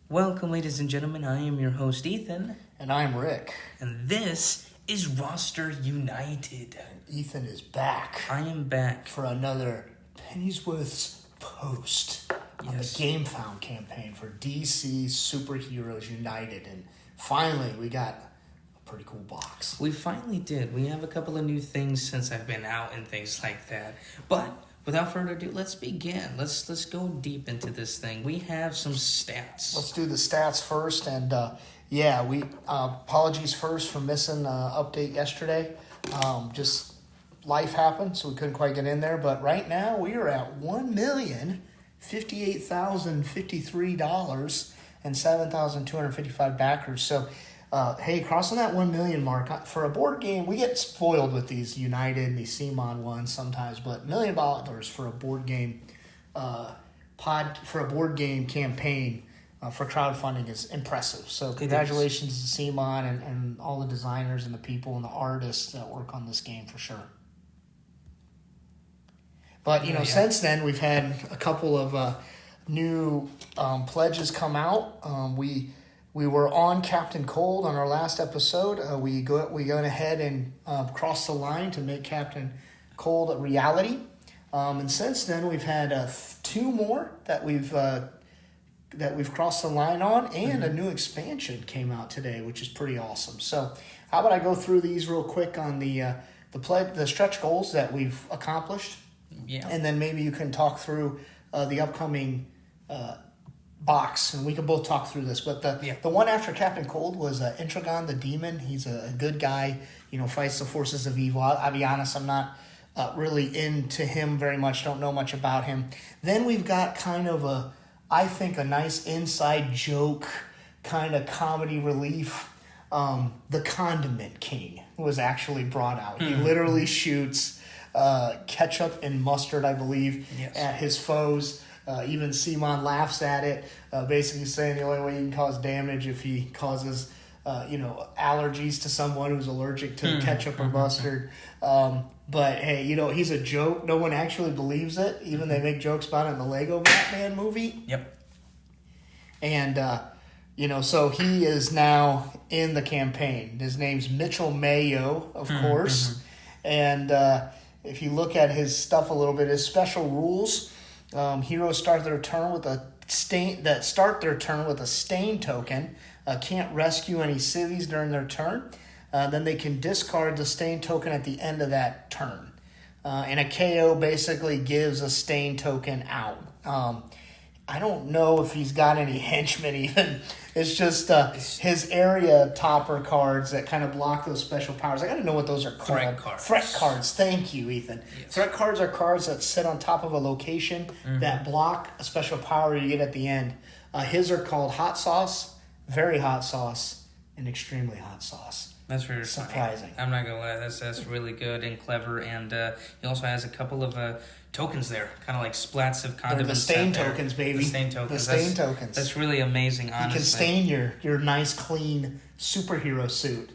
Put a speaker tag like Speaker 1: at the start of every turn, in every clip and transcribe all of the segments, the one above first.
Speaker 1: Welcome, ladies and gentlemen. I am your host, Ethan.
Speaker 2: And I'm Rick.
Speaker 1: And this is Roster United.
Speaker 2: Ethan is back.
Speaker 1: I am back.
Speaker 2: For another Pennyworth's post on the GameFound campaign for DC Superheroes United. And finally, we got a pretty cool box.
Speaker 1: We finally did. We have a couple of new things since I've been out and things like that. But without further ado, let's begin. Let's go deep into this thing. We have some stats.
Speaker 2: Let's do the stats first. And we apologies first for missing update yesterday. Just life happened, so we couldn't quite get in there. But right now we are at $1,058,053 and 7,255 backers. So. Hey, crossing that 1 million mark for a board game, we get spoiled with these United and these CMON ones sometimes, but $1 million for a board game campaign for crowdfunding is impressive. So congratulations to CMON and all the designers and the people and the artists that work on this game for sure. But since then we've had a couple of new pledges come out. We were on Captain Cold on our last episode. We went ahead and crossed the line to make Captain Cold a reality. And since then, we've had two more that we've crossed the line on, and a new expansion came out today, which is pretty awesome. So, how about I go through these real quick on the stretch goals that we've accomplished, and then maybe you can talk through the upcoming. Box, and we can both talk through this, but the one after Captain Cold was Intrigon the Demon. He's a good guy, fights the forces of evil. I'll be honest, I'm not really into him very much, don't know much about him. Then we've got kind of a nice inside joke, kind of comedy relief. The Condiment King was actually brought out. He literally shoots ketchup and mustard, I believe, at his foes. Even CMON laughs at it, basically saying the only way you can cause damage if he causes, allergies to someone who's allergic to ketchup or mustard. But hey, he's a joke. No one actually believes it. Even they make jokes about it in the Lego Batman movie.
Speaker 1: Yep.
Speaker 2: And, so he is now in the campaign. His name's Mitchell Mayo, of course. And if you look at his stuff a little bit, his special rules... heroes start their turn with a stain token. Can't rescue any civvies during their turn. Then they can discard the stain token at the end of that turn. And a KO basically gives a stain token out. I don't know if he's got any henchmen even. It's just his area topper cards that kind of block those special powers. I got to know what those are called. Threat cards. Thank you, Ethan. Yes. Threat cards are cards that sit on top of a location that block a special power you get at the end. His are called Hot Sauce, Very Hot Sauce, and Extremely Hot Sauce.
Speaker 1: That's very
Speaker 2: surprising.
Speaker 1: I'm not gonna lie, that's really good and clever, and he also has a couple of tokens there, kind of like splats of condiments.
Speaker 2: The stain tokens, baby.
Speaker 1: The stain tokens. That's really amazing. Honestly,
Speaker 2: you can stain your nice, clean superhero suit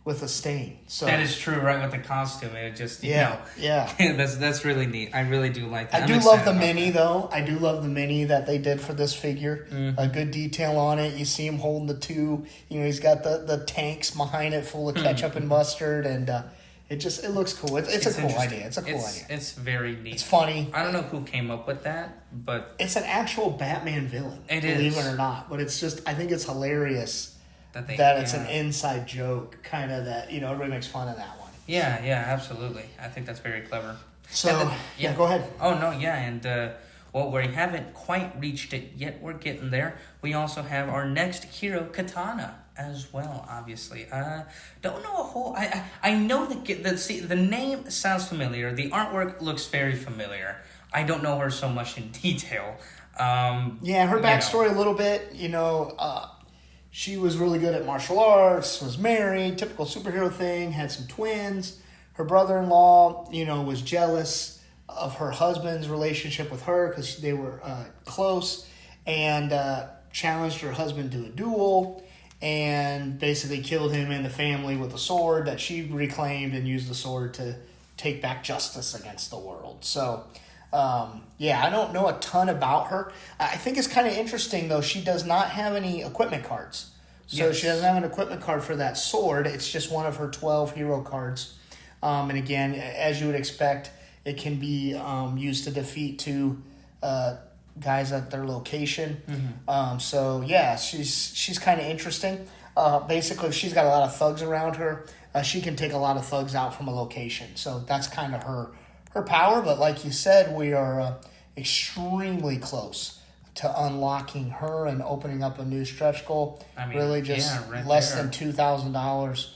Speaker 2: with a stain. So
Speaker 1: that is true, right? With the costume, it just
Speaker 2: yeah.
Speaker 1: that's really neat. I really do like that.
Speaker 2: I do love the mini though. I do love the mini that they did for this figure. A good detail on it. You see him holding the two. He's got the tanks behind it full of ketchup and mustard, and it looks cool. It's a cool idea. It's a cool idea.
Speaker 1: It's very neat.
Speaker 2: It's funny.
Speaker 1: I don't know who came up with that, but
Speaker 2: it's an actual Batman villain. Believe it or not, but it's just I think it's hilarious. That it's an inside joke, kind of that, everybody makes fun of that one.
Speaker 1: Yeah, absolutely. I think that's very clever.
Speaker 2: So, go ahead.
Speaker 1: Oh, no, and, we haven't quite reached it yet. We're getting there. We also have our next hero, Katana, as well, obviously. Don't know a whole... I know the name sounds familiar. The artwork looks very familiar. I don't know her so much in detail.
Speaker 2: Her backstory a little bit, she was really good at martial arts, was married, typical superhero thing, had some twins. Her brother-in-law, was jealous of her husband's relationship with her because they were close, and challenged her husband to a duel and basically killed him and the family with a sword that she reclaimed and used the sword to take back justice against the world. So Yeah, I don't know a ton about her. I think it's kind of interesting, though. She does not have any equipment cards. So
Speaker 1: Yes.
Speaker 2: she doesn't have an equipment card for that sword. It's just one of her 12 hero cards. And again, as you would expect, it can be used to defeat two guys at their location. So yeah, she's kind of interesting. Basically, if she's got a lot of thugs around her, she can take a lot of thugs out from a location. So that's kind of her power. But like you said, we are extremely close to unlocking her and opening up a new stretch goal.
Speaker 1: I mean,
Speaker 2: really just
Speaker 1: right
Speaker 2: less
Speaker 1: there.
Speaker 2: than $2,000.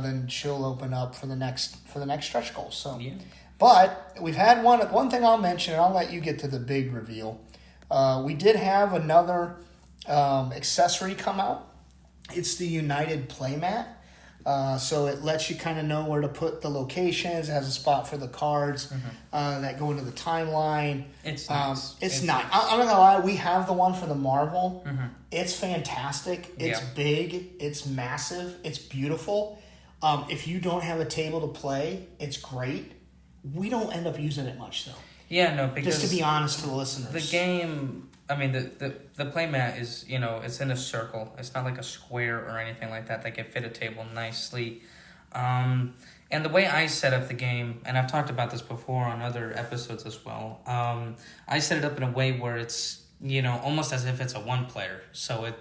Speaker 2: Then she'll open up for the next stretch goal. So,
Speaker 1: Yeah.
Speaker 2: But we've had one thing I'll mention, and I'll let you get to the big reveal. We did have another accessory come out. It's the United Playmat. So it lets you kind of know where to put the locations. It has a spot for the cards that go into the timeline.
Speaker 1: It's nice.
Speaker 2: It's nice. I'm not gonna lie. We have the one for the Marvel. It's fantastic. It's
Speaker 1: Yeah.
Speaker 2: big. It's massive. It's beautiful. If you don't have a table to play, it's great. We don't end up using it much though.
Speaker 1: Yeah, no, because
Speaker 2: Just to be honest to the listeners,
Speaker 1: the game, I mean, the playmat is, it's in a circle. It's not like a square or anything like that that can fit a table nicely. And the way I set up the game, and I've talked about this before on other episodes as well, I set it up in a way where it's, almost as if it's a one-player. So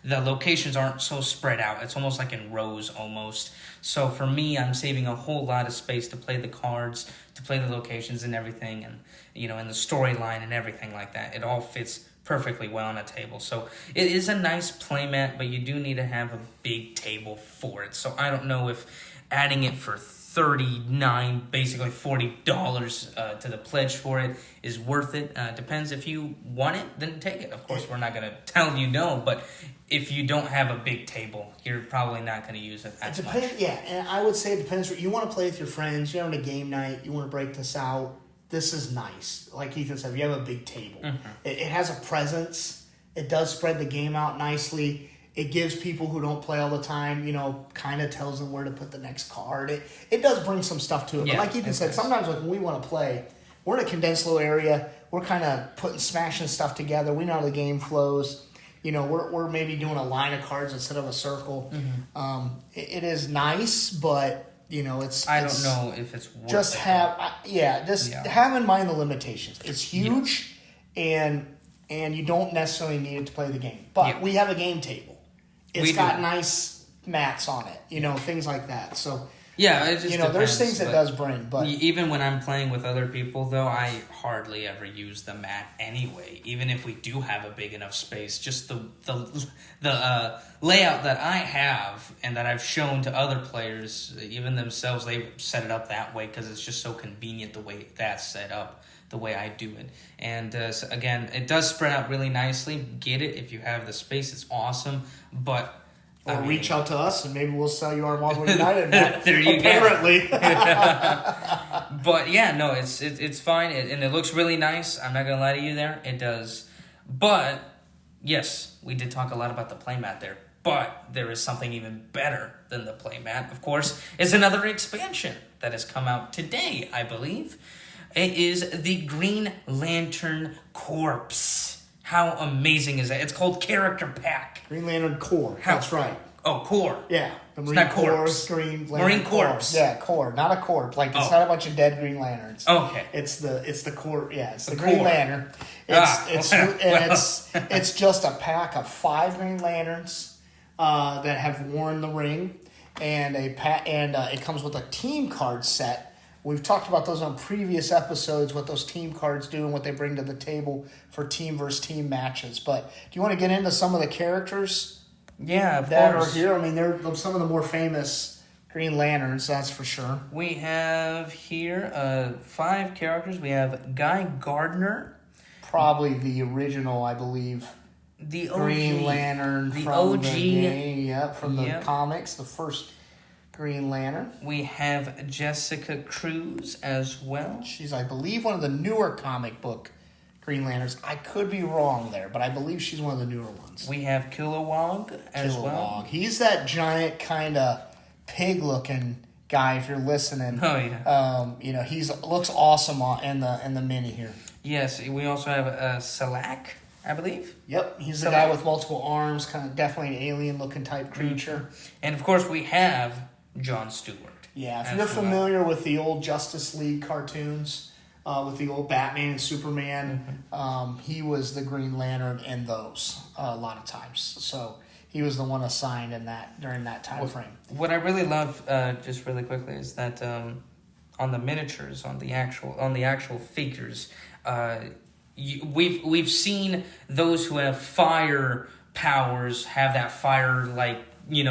Speaker 1: the locations aren't so spread out. It's almost like in rows almost. So for me, I'm saving a whole lot of space to play the cards, to play the locations and everything, and, and the storyline and everything like that. It all fits perfectly well on a table. So it is a nice playmat, but you do need to have a big table for it. So I don't know if adding it for $39, basically $40 to the pledge for it is worth it. Depends if you want it, then take it. Of course, we're not going to tell you no, but if you don't have a big table, you're probably not going to use it as much.
Speaker 2: Yeah, and I would say it depends. You want to play with your friends. You're on a game night. You want to break this out. This is nice. Like Ethan said, you have a big table. It has a presence. It does spread the game out nicely. It gives people who don't play all the time, kind of tells them where to put the next card. It does bring some stuff to it.
Speaker 1: Yeah,
Speaker 2: but like Ethan said, sometimes when we want to play, we're in a condensed little area. We're kind of smashing stuff together. We know how the game flows. We're maybe doing a line of cards instead of a circle. It is nice, but
Speaker 1: I don't know if it's worth
Speaker 2: just
Speaker 1: it.
Speaker 2: Have in mind the limitations. It's huge, and you don't necessarily need it to play the game. But we have a game table. It's got nice mats on it, things like that. So
Speaker 1: yeah, it just depends,
Speaker 2: there's things it does bring. But
Speaker 1: even when I'm playing with other people, though, I hardly ever use the mat anyway. Even if we do have a big enough space, just the layout that I have and that I've shown to other players, even themselves, they set it up that way because it's just so convenient the way that's set up, the way I do it. And so again, it does spread out really nicely. Get it if you have the space; it's awesome. But
Speaker 2: or reach out to us and maybe we'll sell you our Marvel United mat.
Speaker 1: There you
Speaker 2: apparently.
Speaker 1: go. But yeah, no, it's fine, and it looks really nice. I'm not gonna lie to you there, it does. But yes, we did talk a lot about the playmat there. But there is something even better than the playmat. Of course, it's another expansion that has come out today, I believe. It is the Green Lantern Corps. How amazing is that? It's called Character Pack.
Speaker 2: Green Lantern Corps. That's right.
Speaker 1: Oh, Corps.
Speaker 2: Yeah. The
Speaker 1: Marine Corps.
Speaker 2: Green Lantern
Speaker 1: Marine Corps.
Speaker 2: Yeah, Corps. Not a corpse. Like, it's not a bunch of dead Green Lanterns.
Speaker 1: Okay.
Speaker 2: It's the Corps. Yeah, it's the
Speaker 1: The
Speaker 2: Green
Speaker 1: Corps.
Speaker 2: Lantern. It's just a pack of 5 Green Lanterns that have worn the ring, and it comes with a team card set. We've talked about those on previous episodes, what those team cards do and what they bring to the table for team versus team matches. But do you want to get into some of the characters
Speaker 1: that
Speaker 2: are here? I mean, they're some of the more famous Green Lanterns, that's for sure.
Speaker 1: We have here 5 characters. We have Guy Gardner.
Speaker 2: Probably the original, I believe.
Speaker 1: The OG.
Speaker 2: Green Lantern
Speaker 1: the
Speaker 2: from
Speaker 1: OG.
Speaker 2: the game, from the comics, the first Green Lantern.
Speaker 1: We have Jessica Cruz as well.
Speaker 2: She's, I believe, one of the newer comic book Green Lanterns. I could be wrong there, but I believe she's one of the newer ones.
Speaker 1: We have Kilowog as well.
Speaker 2: He's that giant kind of pig-looking guy, if you're listening.
Speaker 1: Oh yeah.
Speaker 2: He's looks awesome in the mini here.
Speaker 1: Yes, we also have Salak, I believe.
Speaker 2: Yep, he's the guy with multiple arms, kind of definitely an alien-looking type creature.
Speaker 1: And of course, we have Jon Stewart.
Speaker 2: Yeah, if you're familiar with the old Justice League cartoons, with the old Batman and Superman, he was the Green Lantern in those a lot of times. So he was the one assigned during that time frame.
Speaker 1: What I really love, just really quickly, is that on the miniatures, on the actual figures, we've seen those who have fire powers have that fire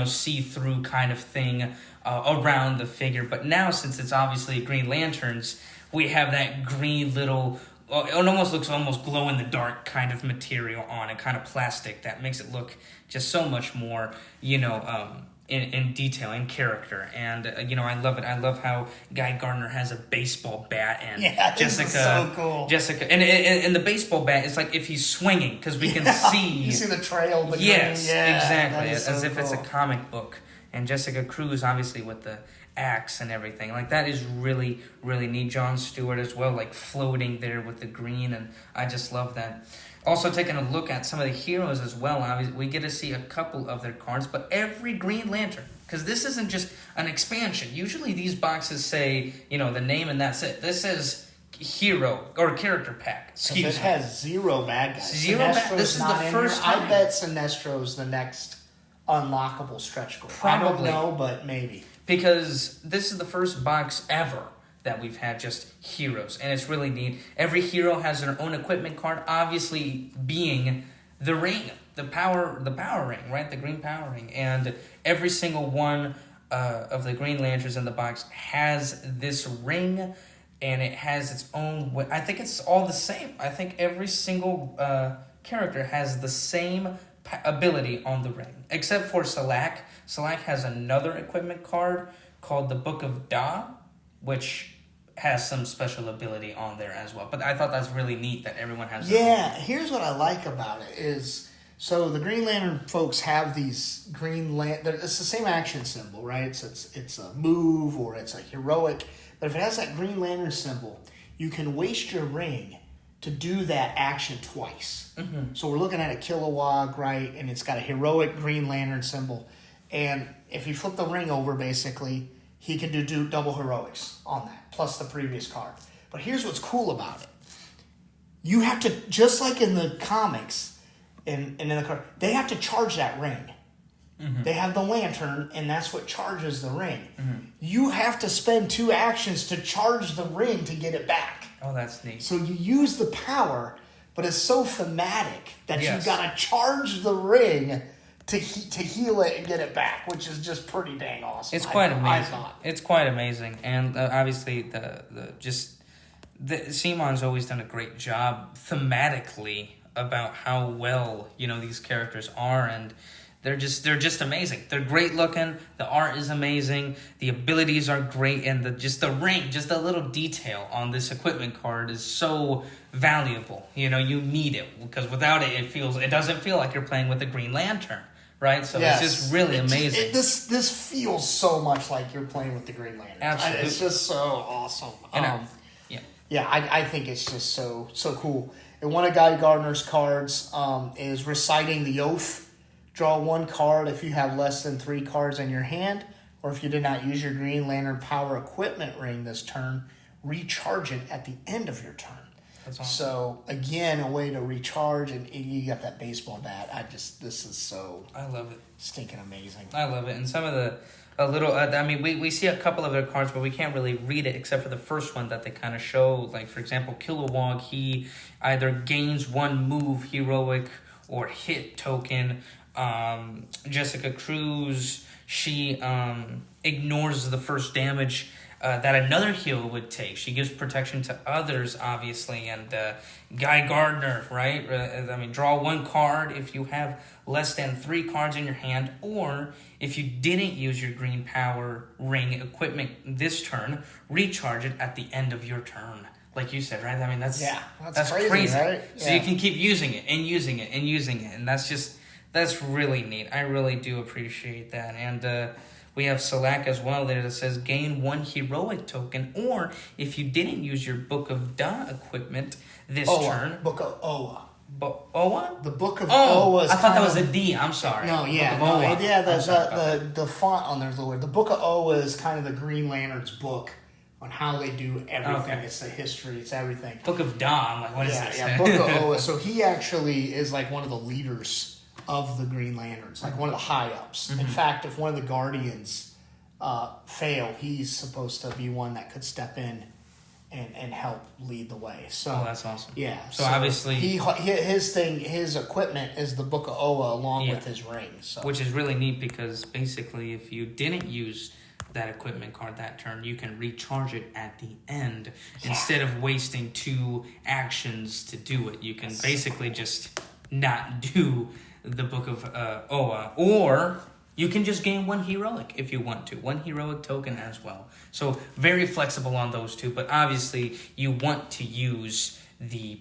Speaker 1: see-through kind of thing around the figure. But now, since it's obviously Green Lanterns, we have that green little, it almost looks almost glow-in-the-dark kind of material on it, kind of plastic, that makes it look just so much more, in detail, in character. And, I love it. I love how Guy Gardner has a baseball bat, and
Speaker 2: Jessica, is so cool.
Speaker 1: Jessica, and the baseball bat is like if he's swinging, because we can see.
Speaker 2: You see the trail of the
Speaker 1: yes,
Speaker 2: green. Yeah,
Speaker 1: exactly, as if
Speaker 2: cool.
Speaker 1: it's a comic book. And Jessica Cruz, obviously, with the axe and everything. Like, that is really, really neat. Jon Stewart as well, like, floating there with the green, and I just love that. Also, taking a look at some of the heroes as well, obviously, we get to see a couple of their cards, but every Green Lantern, because this isn't just an expansion. Usually these boxes say, the name and that's it. This is hero or character pack. Excuse me.
Speaker 2: It has zero bad guys.
Speaker 1: Zero bad. This is the first time.
Speaker 2: I bet Sinestro's the next unlockable stretch goal.
Speaker 1: Probably.
Speaker 2: I don't know, but maybe.
Speaker 1: Because this is the first box ever that we've had just heroes, and it's really neat. Every hero has their own equipment card, obviously being the ring, the power ring, right? The green power ring. And every single one of the Green Lanterns in the box has this ring, and it has its own way. I think it's all the same. I think every single character has the same ability on the ring, except for Salak. Salak has another equipment card called the Book of Da, which has some special ability on there as well. But I thought that's really neat that everyone has
Speaker 2: here's what I like about it is, so the Green Lantern folks have these Green Lantern, it's the same action symbol, right? It's a move or it's a heroic, but if it has that Green Lantern symbol, you can waste your ring to do that action twice. Mm-hmm. So we're looking at a Kilowog, right? And it's got a heroic Green Lantern symbol. And if you flip the ring over, basically, he can do double heroics on that, plus the previous card. But here's what's cool about it. You have to, just like in the comics, and in the card, they have to charge that ring. Mm-hmm. They have the lantern, and that's what charges the ring. Mm-hmm. You have to spend 2 actions to charge the ring to get it back.
Speaker 1: Oh, that's neat.
Speaker 2: So you use the power, but it's so thematic that you got to charge the ring to heal it and get it back, which is just pretty dang awesome.
Speaker 1: It's quite amazing. It's quite amazing, and obviously Simon's always done a great job thematically about how well these characters are, and they're just amazing. They're great looking. The art is amazing. The abilities are great, and the ring, just a little detail on this equipment card is so valuable. You need it, because without it, it doesn't feel like you're playing with a Green Lantern. Right, so it's just really amazing.
Speaker 2: This feels so much like you're playing with the Green Lantern.
Speaker 1: Absolutely,
Speaker 2: it's just so awesome. I think it's just so cool. And one of Guy Gardner's cards is reciting the oath. Draw 1 card if you have less than 3 cards in your hand, or if you did not use your Green Lantern power equipment ring this turn, recharge it at the end of your turn. That's awesome. So again, a way to recharge, and you got that baseball bat. This is so.
Speaker 1: I love it.
Speaker 2: Stinking amazing.
Speaker 1: I love it, and some of we see a couple of their cards, but we can't really read it except for the first one that they kind of show. Like, for example, Kilowog, he either gains 1 move heroic or hit token. Jessica Cruz, she ignores the first damage that another hero would take. She gives protection to others, obviously. And Guy Gardner, right? Draw 1 card if you have less than 3 cards in your hand, or if you didn't use your green power ring equipment this turn, recharge it at the end of your turn. Like you said, right? That's crazy. Right? So you can keep using it and using it and using it, and that's really neat. I really do appreciate that. And We have Select as well that says gain 1 heroic token, or if you didn't use your Book of Da equipment this turn.
Speaker 2: Book of Oa.
Speaker 1: Oa?
Speaker 2: The Book of
Speaker 1: Oh,
Speaker 2: Oa is
Speaker 1: I thought that was a D. I'm sorry.
Speaker 2: No, yeah. The font on there's the word. The Book of Oa is kind of the Green Lantern's book on how they do everything. Okay. It's the history. It's everything.
Speaker 1: Book of Da. I'm like, what is this?
Speaker 2: Yeah, Book of Oa. So he actually is like one of the leaders of the Green Lanterns, like one of the high-ups. In fact, if one of the Guardians fail, he's supposed to be one that could step in and help lead the way. So
Speaker 1: that's awesome.
Speaker 2: Yeah.
Speaker 1: So obviously
Speaker 2: his equipment is the Book of Oa along with his ring. So
Speaker 1: which is really neat because basically if you didn't use that equipment card that turn, you can recharge it at the end instead of wasting 2 actions to do it. You can basically just not do the Book of Oa, or you can just gain 1 heroic if you want to. 1 heroic token as well. So very flexible on those 2, but obviously you want to use the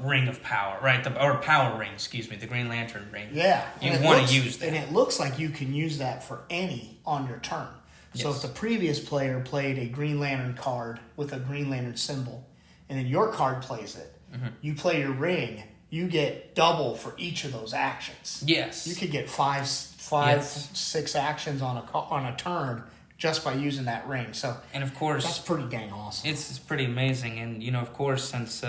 Speaker 1: Ring of Power, right? Or Power Ring, the Green Lantern Ring.
Speaker 2: Yeah.
Speaker 1: You want to use that.
Speaker 2: And it looks like you can use that for any on your turn. So if the previous player played a Green Lantern card with a Green Lantern symbol, and then your card plays it, you play your ring, you get double for each of those actions.
Speaker 1: Yes.
Speaker 2: You could get 6 actions on a turn just by using that ring. So,
Speaker 1: and of course,
Speaker 2: that's pretty dang awesome.
Speaker 1: It's pretty amazing, and of course, since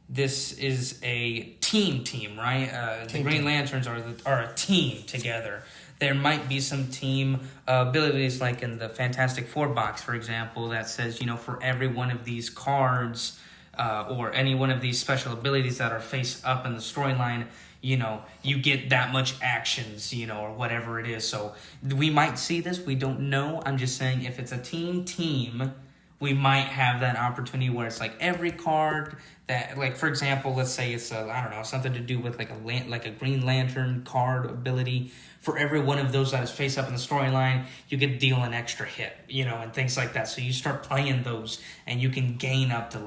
Speaker 1: this is a team, right? The Green Lanterns are a team together. There might be some team abilities, like in the Fantastic Four box, for example, that says for every one of these cards or any one of these special abilities that are face up in the storyline, you get that much actions, or whatever it is. So we might see this. We don't know. I'm just saying if it's a team, we might have that opportunity where it's like every card that, like, for example, let's say it's something to do with like a Green Lantern card ability. For every one of those that is face up in the storyline, you could deal an extra hit, and things like that. So you start playing those and you can gain up to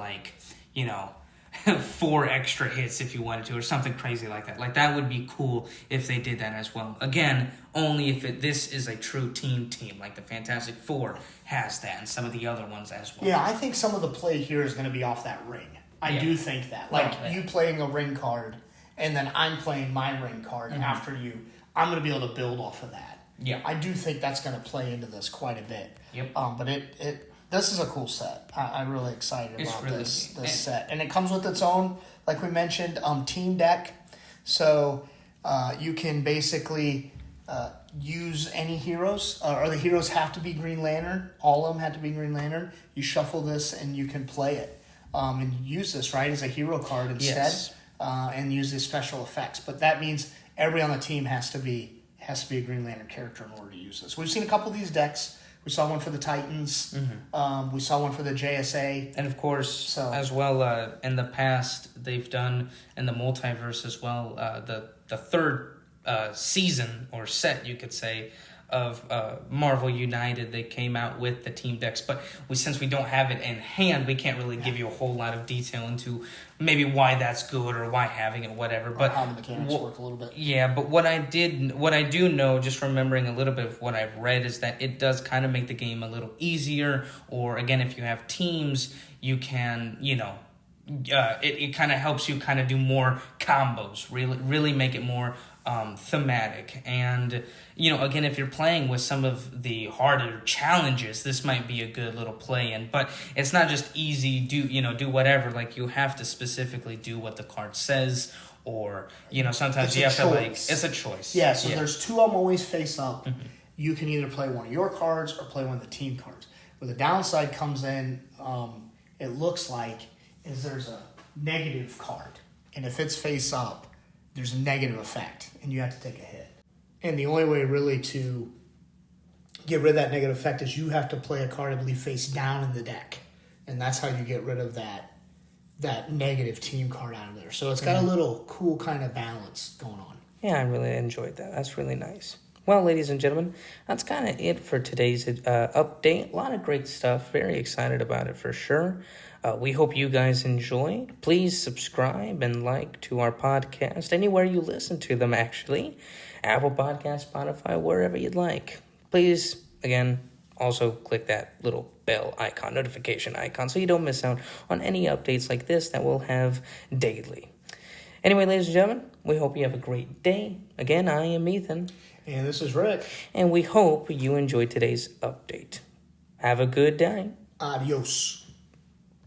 Speaker 1: 4 extra hits if you wanted to, or something crazy like that. Like, that would be cool if they did that as well. Again, only if this is a true team, like the Fantastic Four has that, and some of the other ones as well.
Speaker 2: Yeah, I think some of the play here is going to be off that ring. I do think that. Like, you playing a ring card, and then I'm playing my ring card after you. I'm going to be able to build off of that.
Speaker 1: Yeah.
Speaker 2: I do think that's going to play into this quite a bit.
Speaker 1: Yep.
Speaker 2: But this is a cool set. I'm really excited about this set. And it comes with its own, like we mentioned, team deck. So you can basically use any heroes, or the heroes have to be Green Lantern. All of them have to be Green Lantern. You shuffle this and you can play it. And use this, right, as a hero card instead. And use the special effects. But that means everybody on the team has to be a Green Lantern character in order to use this. We've seen a couple of these decks. We saw one for the Titans. We saw one for the JSA.
Speaker 1: And of course, as well, in the past, they've done in the multiverse as well, the third season or set, you could say, of Marvel United. They came out with the team decks, but since we don't have it in hand, we can't really give you a whole lot of detail into maybe why that's good or why having it, whatever. But
Speaker 2: how the mechanics work a little bit.
Speaker 1: Yeah, but what I do know, just remembering a little bit of what I've read, is that it does kind of make the game a little easier. Or again, if you have teams, you can, it kind of helps you kind of do more combos, really make it more thematic. And again, if you're playing with some of the harder challenges, this might be a good little play in. But it's not just easy, do whatever. Like, you have to specifically do what the card says, or sometimes you have to, like, it's a choice.
Speaker 2: Yeah, so there's 2 of them always face up. You can either play one of your cards or play one of the team cards. Where the downside comes in, it looks like, is there's a negative card, and if it's face up, there's a negative effect, and you have to take a hit. And the only way really to get rid of that negative effect is you have to play a card, I believe, face down in the deck. And that's how you get rid of that negative team card out of there. So it's got a little cool kind of balance going on.
Speaker 1: Yeah, I really enjoyed that. That's really nice. Well, ladies and gentlemen, that's kind of it for today's update. A lot of great stuff. Very excited about it for sure. We hope you guys enjoyed. Please subscribe and like to our podcast anywhere you listen to them, actually. Apple Podcast, Spotify, wherever you'd like. Please Again, also click that little bell icon, notification icon, so you don't miss out on any updates like this that we'll have daily. Anyway, ladies and gentlemen, we hope you have a great day. Again, I am Ethan.
Speaker 2: And this is Rick.
Speaker 1: And we hope you enjoyed today's update. Have a good day.
Speaker 2: Adios.